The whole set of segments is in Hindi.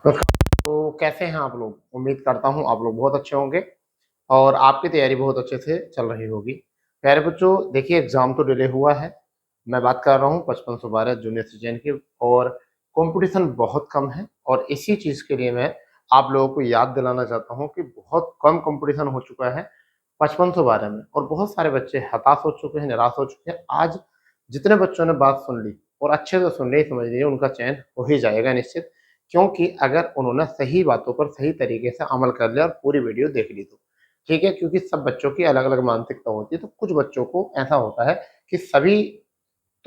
तो कैसे हैं आप लोग? उम्मीद करता हूँ आप लोग बहुत अच्छे होंगे और आपकी तैयारी बहुत अच्छे से चल रही होगी। प्यारे बच्चों, देखिए एग्ज़ाम तो डिले हुआ है। मैं बात कर रहा हूँ 5512 जूनियर सेकेंड की और कॉम्पिटिशन बहुत कम है और इसी चीज़ के लिए मैं आप लोगों को याद दिलाना चाहता हूँ कि बहुत कम कॉम्पिटिशन हो चुका है 5512 में और बहुत सारे बच्चे हताश हो चुके हैं, निराश हो चुके हैं। आज जितने बच्चों ने बात सुन ली और अच्छे से सुन ली, समझ लीजिए उनका चयन हो ही जाएगा निश्चित। क्योंकि अगर उन्होंने सही बातों पर सही तरीके से अमल कर लिया और पूरी वीडियो देख ली तो, ठीक है? क्योंकि सब बच्चों की अलग-अलग मानसिकता होती है, तो कुछ बच्चों को ऐसा होता है कि सभी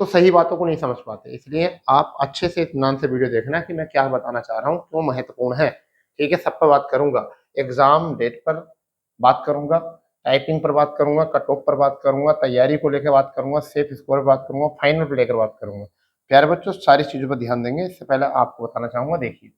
तो सही बातों को नहीं समझ पाते। इसलिए आप अच्छे से इत्मीनान से वीडियो देखना कि मैं क्या बताना चाह रहा हूँ, क्यों महत्वपूर्ण है, ठीक है? सब पे बात करूँगा, एग्ज़ाम डेट पर बात करूँगा, टाइपिंग पर बात करूँगा, कट ऑफ पर बात करूँगा, तैयारी को लेके बात करूँगा, सेफ स्कोर पर बात करूँगा, फाइनल को लेकर बात करूँगा। प्यारे बच्चों, सारी चीज़ों पर ध्यान देंगे। इससे पहले आपको बताना चाहूँगा, देखिए,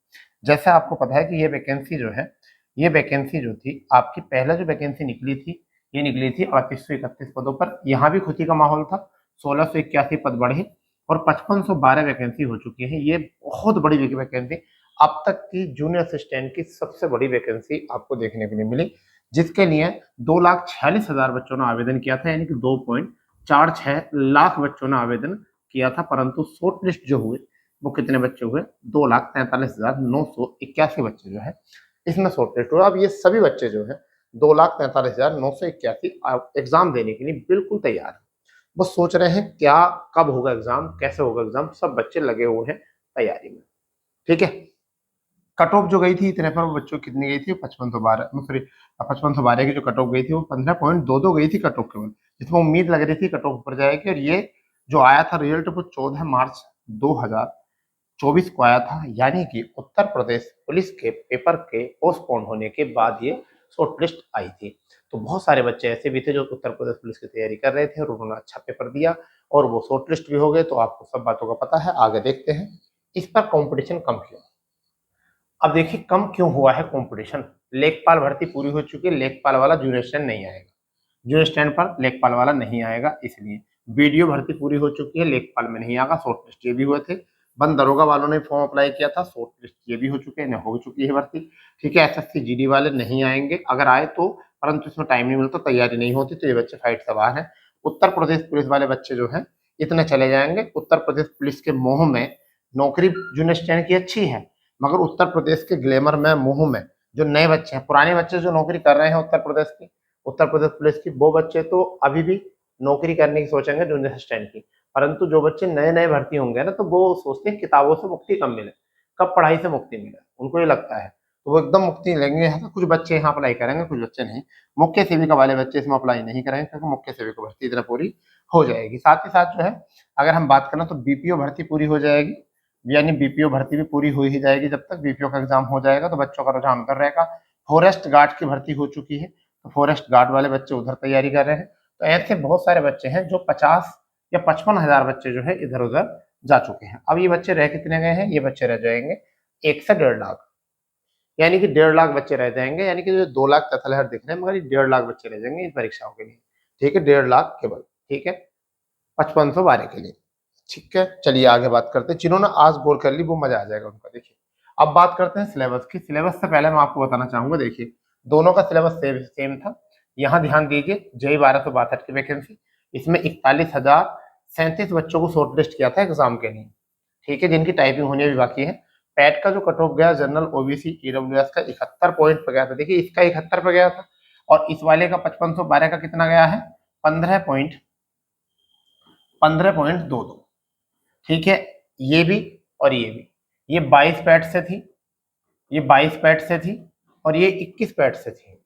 जैसे आपको पता है कि ये वैकेंसी जो है, ये वैकेंसी जो थी, आपकी पहले जो वैकेंसी निकली थी, ये निकली थी 3831 पदों पर। यहाँ भी खुशी का माहौल था, 1681 पद बढ़े और 5512 वैकेंसी हो चुकी है। ये बहुत बड़ी वैकेंसी, अब तक की जूनियर असिस्टेंट की सबसे बड़ी वैकेंसी आपको देखने के लिए मिली, जिसके लिए 2,46,000 बच्चों ने आवेदन किया था, यानी कि 2.46 लाख बच्चों ने आवेदन किया था। परंतु शॉर्ट लिस्ट जो हुए वो कितने बच्चे हुए? 2,43,981 बच्चे जो है इसमें शॉर्ट लिस्ट हुआ। अब ये सभी बच्चे जो है 2,43,981 एग्जाम देने के लिए बिल्कुल तैयार है। बस सोच रहे हैं क्या, कब होगा एग्जाम, कैसे होगा एग्जाम, सब बच्चे लगे हुए हैं तैयारी में, ठीक है? कट ऑफ जो गई थी इतने पर, वो बच्चों की कितनी गई थी? 5512, सॉरी 5512 की जो कट ऑफ गई थी वो 15.22 गई थी कट ऑफ केवल, जिसमें उम्मीद लग रही थी कट ऑफ ऊपर जाएगी। और ये जो आया था रिजल्ट वो 14 मार्च 2024 को आया था, यानी कि उत्तर प्रदेश पुलिस के पेपर के पोस्टपोन होने के बाद ये शॉर्ट लिस्ट आई थी। तो बहुत सारे बच्चे ऐसे भी थे जो उत्तर प्रदेश पुलिस की तैयारी कर रहे थे और उन्होंने अच्छा पेपर दिया और वो शॉर्ट लिस्ट भी हो गए। तो आपको सब बातों का पता है, आगे देखते हैं इस पर कंपटीशन कम क्यों। अब देखिए कम क्यों हुआ है कंपटीशन। लेखपाल भर्ती पूरी हो चुकी है, लेखपाल वाला जूनियर स्टैंड नहीं आएगा, जूनियर स्टैंड पर लेखपाल वाला नहीं आएगा, इसलिए वीडियो भर्ती पूरी हो चुकी है, लेखपाल में नहीं आएगा। शॉर्ट लिस्ट ये भी हुए थे, वन दरोगा वालों ने फॉर्म अप्लाई किया था, शॉर्ट लिस्ट ये भी हो चुके हैं, हो चुकी है भर्ती, ठीक है। एसएससी जीडी वाले नहीं आएंगे, अगर आए तो, परंतु इसमें टाइम नहीं मिलता, तैयारी नहीं होती, तो ये बच्चे फाइट से बाहर हैं। उत्तर प्रदेश पुलिस वाले बच्चे जो है इतने चले जाएंगे। उत्तर प्रदेश पुलिस के मोह में नौकरी जूनियर स्टैंड की अच्छी है, मगर उत्तर प्रदेश के ग्लैमर में, मोह में जो नए बच्चे हैं, पुराने बच्चे जो नौकरी कर रहे हैं उत्तर प्रदेश की, उत्तर प्रदेश पुलिस की, वो बच्चे तो अभी भी नौकरी करने की सोचेंगे जूनियर असिस्टेंट की। परंतु जो बच्चे नए नए भर्ती होंगे ना, तो वो सोचते हैं किताबों से मुक्ति कब मिले, कब पढ़ाई से मुक्ति मिले, उनको ये लगता है, तो वो एकदम मुक्ति लेंगे। तो कुछ बच्चे यहाँ अप्लाई करेंगे, कुछ बच्चे नहीं। मुख्य सेविका वाले बच्चे इसमें अप्लाई नहीं करेंगे, क्योंकि मुख्य सेविका भर्ती इतना पूरी हो जाएगी। साथ ही साथ जो है, अगर हम बात करें तो बीपीओ भर्ती पूरी हो जाएगी, यानी बीपीओ भर्ती भी पूरी हो ही जाएगी। जब तक बीपीओ का एग्जाम हो जाएगा तो बच्चों का रुझान उधर रहेगा। फॉरेस्ट गार्ड की भर्ती हो चुकी है, तो फॉरेस्ट गार्ड वाले बच्चे उधर तैयारी कर रहे हैं। तो ऐसे बहुत सारे बच्चे हैं जो 50 या 55,000 बच्चे जो है इधर उधर जा चुके हैं। अब ये बच्चे रह कितने गए हैं? ये बच्चे रह जाएंगे 1 से 1.5 लाख, यानी कि 1.5 लाख बच्चे रह जाएंगे, यानी कि जो 2 लाख तथलहर दिख रहे हैं, मगर ये 1.5 लाख बच्चे रह जाएंगे इन परीक्षाओं के लिए, ठीक है? 1.5 लाख केवल, ठीक है, 5512 के लिए, ठीक है। चलिए आगे बात करते हैं, जिन्होंने आज गौर कर ली वो मजा आ जाएगा उनका। देखिए अब बात करते हैं सिलेबस की। सिलेबस से पहले मैं आपको बताना चाहूंगा, देखिए दोनों का सिलेबस सेम था। यहाँ ध्यान दीजिए, जेई 1262 की वैकेंसी, इसमें 41,037 बच्चों को शॉर्ट लिस्ट किया था एग्जाम के लिए, ठीक है, जिनकी टाइपिंग होनी अभी बाकी है। पैट का जो कट ऑफ गया जनरल ओबीसी ईडब्ल्यूएस का 71 पॉइंट पे गया था, देखिए इसका 71 पे गया था, और इस वाले का 5512 का कितना गया है? 15.22, ठीक है। ये भी और ये भी, ये 22 पैट से थी, ये 22 पैट से थी, और ये 21 पैट से थी,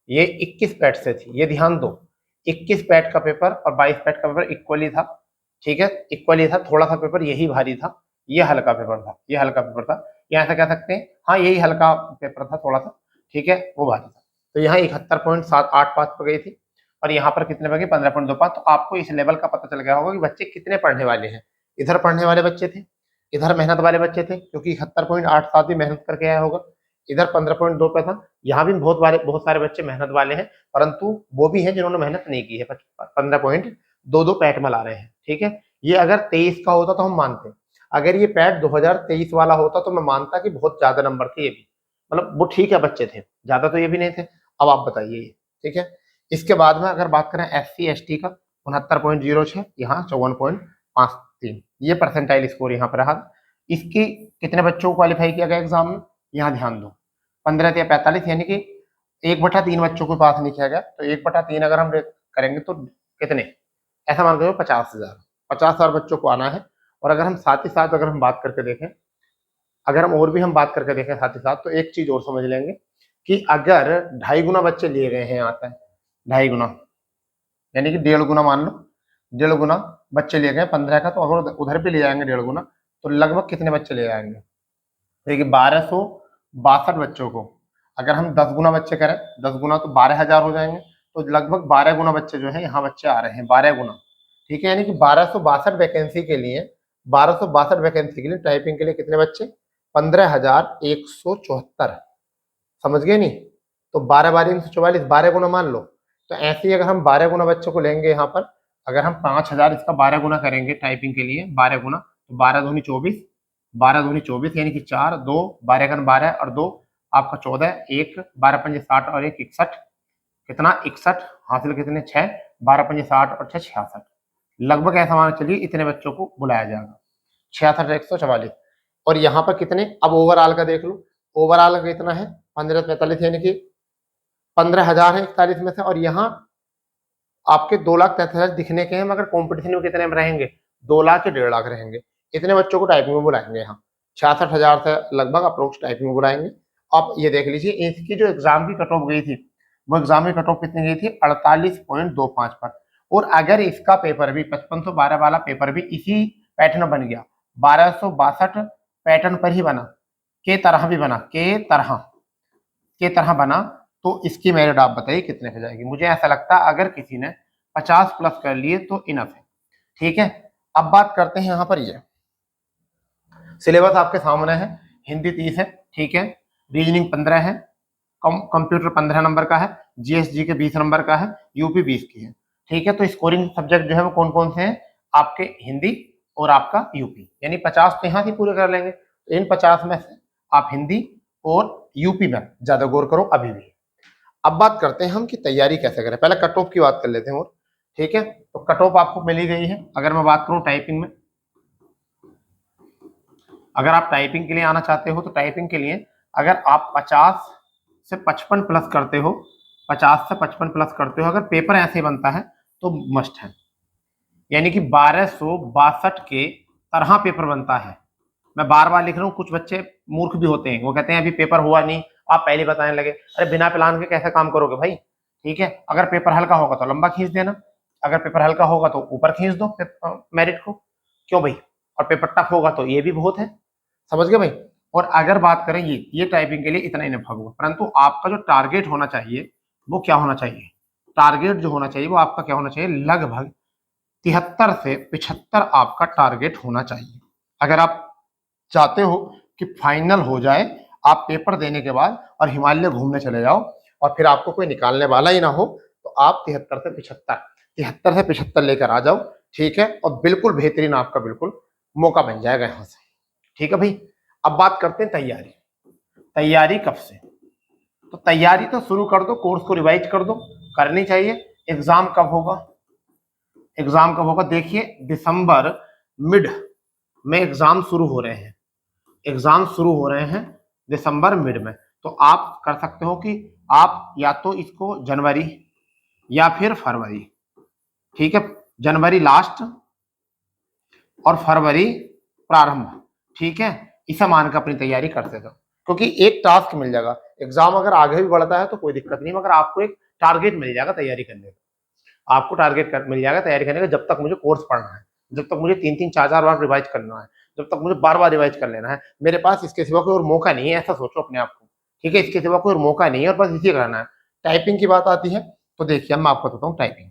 ये 21 पैट से थी। ये ध्यान दो, 21 पैट का पेपर और 22 पैट का पेपर इक्वली था, ठीक है, इक्वली था। थोड़ा सा पेपर यही भारी था, ये हल्का पेपर था, ये हल्का पेपर था, यहाँ से कह सकते हैं हाँ यही हल्का पेपर था थोड़ा सा, ठीक है, वो भारी था। तो यहाँ 71.785 पे गई थी, और यहाँ पर कितने पे गई? 15.25। तो आपको इस लेवल का पता चल गया होगा कि बच्चे कितने पढ़ने वाले हैं। इधर पढ़ने वाले बच्चे थे, इधर मेहनत वाले बच्चे थे, क्योंकि 71.87 भी मेहनत करके आया होगा, इधर 15.2 पे था। यहाँ भी बहुत सारे बच्चे मेहनत वाले हैं, परंतु वो भी हैं जिन्होंने मेहनत नहीं की है, 15.22 पैट में ला रहे हैं, ठीक है। ये अगर 23 का होता तो हम मानते, अगर ये पैट 2023 वाला होता तो मैं मानता कि बहुत ज्यादा नंबर थे ये भी, मतलब वो ठीक है बच्चे थे, ज्यादा तो ये भी नहीं थे। अब आप बताइए ये, ठीक है। इसके बाद में अगर बात करें SC ST का 69.06, यहाँ 54.53, ये परसेंटाइल स्कोर यहाँ पर रहा। इसकी कितने बच्चों को क्वालिफाई किया गया एग्जाम में, यहाँ ध्यान दो, 15 या 45, यानी कि 1/3 बच्चों को पास नहीं किया गया। तो 1/3 अगर हम करेंगे तो कितने, ऐसा मान के 50,000 बच्चों को आना है। और अगर हम साथ ही साथ अगर हम बात करके देखें, अगर हम और भी हम बात करके देखें साथ ही साथ, तो एक चीज और समझ लेंगे कि अगर 2.5 गुना बच्चे लिए गए हैं यहाँ पे, 2.5 गुना यानी कि 1.5 गुना मान लो, 1.5 गुना बच्चे लिए गए 15 का, तो अगर उधर भी ले जाएंगे 1.5 गुना, तो लगभग कितने बच्चे ले जाएंगे, देखिए 1262 बच्चों को अगर हम 10 गुना बच्चे करें, 10 गुना तो 12,000 हो जाएंगे, तो लगभग 12 गुना बच्चे जो है यहाँ बच्चे आ रहे हैं, 12 गुना, ठीक है। यानी कि 1262 वैकेंसी के लिए, 1262 वैकेंसी के लिए टाइपिंग के लिए कितने बच्चे, 15,174, समझ गए नहीं। तो 12 12 144, 12 गुना मान लो। तो ऐसे ही अगर हम 12 गुना बच्चों को लेंगे यहाँ पर, अगर हम 5,000 इसका 12 गुना करेंगे टाइपिंग के लिए, 12 गुना, तो 12 दूनी 24, 12 दूनी 24 यानी कि 4, 2, 12 घन 12 और 2 आपका 14, 1, 12 पंजे 60 और 1 61, कितना 61 हासिल, कितने 6, 12 पंजे 60 और 6 66, लगभग ऐसा मान चलिए इतने बच्चों को बुलाया जाएगा, 66 144। और यहाँ पर कितने, अब ओवरऑल का देख लो, ओवरऑल का कितना है 1545, यानी कि 15,000 है 41 में से, और यहाँ आपके 2,43,000 दिखने के हैं, मगर कॉम्पिटिशन में कितने में रहेंगे, 2 लाख या 1.5 लाख रहेंगे। इतने बच्चों को टाइपिंग में बुलाएंगे, यहाँ 66,000 से लगभग अप्रोक्स टाइपिंग में बुलाएंगे। आप ये देख लीजिए, इसकी जो एग्जाम की कट ऑफ गई थी, वो एग्जाम की कट ऑफ कितनी गई थी, 48.25 पर। और अगर इसका पेपर भी 5512 वाला पेपर भी इसी पैटर्न बन गया, 1262 पैटर्न पर ही बना, के तरह भी बना, के तरह बना, तो इसकी मेरिट आप बताइए कितने पे जाएगी। मुझे ऐसा लगता है अगर किसी ने 50 प्लस कर लिए तो इनफ है, ठीक है। अब बात करते हैं यहाँ पर, ये सिलेबस आपके सामने है, हिंदी 30 है, ठीक है, रीजनिंग 15 है, कंप्यूटर 15 नंबर का है, GSG के 20 नंबर का है, यूपी 20 की है, ठीक है। तो स्कोरिंग सब्जेक्ट जो है वो कौन कौन से हैं, आपके हिंदी और आपका यूपी, यानी 50 तो यहाँ से पूरे कर लेंगे। तो इन 50 में से आप हिंदी और यूपी में ज्यादा गौर करो अभी भी। अब बात करते हैं हम कि तैयारी कैसे करें, पहले कट ऑफ की बात कर लेते हैं, और ठीक है। तो कट ऑफ आपको मिली गई है। अगर मैं बात करूं टाइपिंग में, अगर आप टाइपिंग के लिए आना चाहते हो, तो टाइपिंग के लिए अगर आप 50 से 55 प्लस करते हो, 50 से 55 प्लस करते हो, अगर पेपर ऐसे बनता है तो मस्ट है, यानी कि 1262 के तरह पेपर बनता है। मैं बार बार लिख रहा हूँ, कुछ बच्चे मूर्ख भी होते हैं, वो कहते हैं अभी पेपर हुआ नहीं, आप पहले बताने लगे। अरे बिना प्लान के कैसे काम करोगे भाई, ठीक है। अगर पेपर हल्का होगा तो लंबा खींच देना, अगर पेपर हल्का होगा तो ऊपर खींच दो मेरिट को, क्यों भाई। और पेपर टफ होगा तो ये भी बहुत है, समझ गए भाई। और अगर बात करें ये टाइपिंग के लिए इतना इनफ होगा, परंतु आपका जो टारगेट होना चाहिए वो क्या होना चाहिए, टारगेट जो होना चाहिए वो आपका क्या होना चाहिए, लगभग 73 से 75 आपका टारगेट होना चाहिए। अगर आप चाहते हो कि फाइनल हो जाए, आप पेपर देने के बाद और हिमालय घूमने चले जाओ और फिर आपको कोई निकालने वाला ही ना हो, तो आप 73 से 75 लेकर आ जाओ, ठीक है। और बिल्कुल बेहतरीन आपका बिल्कुल मौका बन जाएगा यहाँ से, ठीक है भाई। अब बात करते हैं तैयारी कब से, तो तैयारी तो शुरू कर दो, कोर्स को रिवाइज कर दो, करनी चाहिए। एग्जाम कब होगा, देखिए दिसंबर मिड में एग्जाम शुरू हो रहे हैं, दिसंबर मिड में। तो आप कर सकते हो कि आप या तो इसको जनवरी या फिर फरवरी, ठीक है, जनवरी लास्ट और फरवरी प्रारंभ, ठीक है, इसे मानकर अपनी तैयारी करते जाओ, क्योंकि एक टास्क मिल जाएगा। एग्जाम अगर आगे भी बढ़ता है तो कोई दिक्कत नहीं, मगर आपको एक टारगेट मिल जाएगा तैयारी करने का, मिल जाएगा तैयारी करने का। जब तक मुझे कोर्स पढ़ना है, जब तक मुझे 3-3 4-4 बार रिवाइज करना है, जब तक मुझे बार-बार रिवाइज कर लेना है, मेरे पास इसके सिवा कोई और मौका नहीं है, ऐसा सोचो अपने आप को, ठीक है। इसके सिवा कोई और मौका नहीं है और बस इसी करना है। टाइपिंग की बात आती है तो देखिए मैं आपको बताता हूँ टाइपिंग,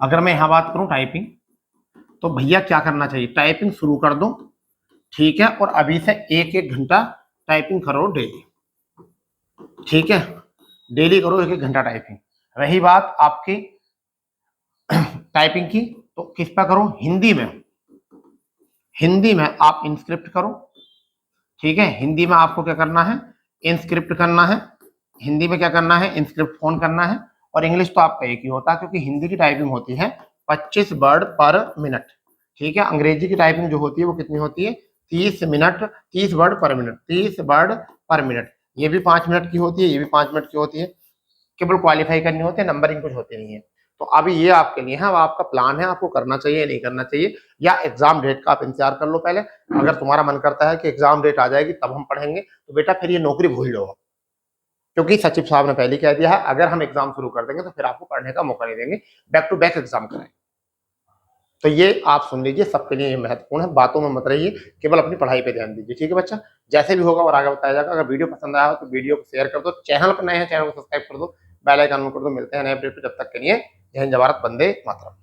अगर मैं यहाँ बात करूँ टाइपिंग, तो भैया क्या करना चाहिए, टाइपिंग शुरू कर दो, ठीक है। और अभी से 1-1 घंटा टाइपिंग करो डेली, ठीक है, डेली करो 1-1 घंटा टाइपिंग। रही बात आपकी टाइपिंग की, तो किस पर करो, हिंदी में हिंदी में आप इंस्क्रिप्ट करो, ठीक है। हिंदी में आपको क्या करना है, इंस्क्रिप्ट करना है। हिंदी में क्या करना है, इंस्क्रिप्ट फोन करना है। और इंग्लिश तो आपका एक ही होता है, क्योंकि हिंदी की टाइपिंग होती है 25 वर्ड पर मिनट, ठीक है। अंग्रेजी की टाइपिंग जो होती है वो कितनी होती है, 30 मिनट, 30 वर्ड पर मिनट, 30 वर्ड पर मिनट। ये भी 5 मिनट की होती है, ये भी 5 मिनट की होती है। केवल क्वालिफाई करनी होती है, नंबरिंग कुछ होती नहीं है। तो अभी ये आपके लिए है, अब आपका प्लान है, आपको करना चाहिए नहीं करना चाहिए, या एग्जाम डेट का आप इंतजार कर लो पहले। अगर तुम्हारा मन करता है कि एग्जाम डेट आ जाएगी तब हम पढ़ेंगे, तो बेटा फिर ये नौकरी भूल लो, क्योंकि सचिव साहब ने पहले कह दिया है अगर हम एग्जाम शुरू कर देंगे तो फिर आपको पढ़ने का मौका नहीं देंगे, बैक टू बैक एग्जाम कराएंगे। तो ये आप सुन लीजिए, सबके लिए ये महत्वपूर्ण है, बातों में मत रहिए, केवल अपनी पढ़ाई पे ध्यान दीजिए, ठीक है बच्चा। जैसे भी होगा और आगे बताया जाएगा। अगर वीडियो पसंद आया हो तो वीडियो को शेयर कर दो, चैनल पर नए हैं चैनल को सब्सक्राइब कर दो, बेल आइकन ऑन कर दो। मिलते हैं नए अपडेट पे, जब तक के लिए जय हिंद, जय भारत, वंदे मातरम।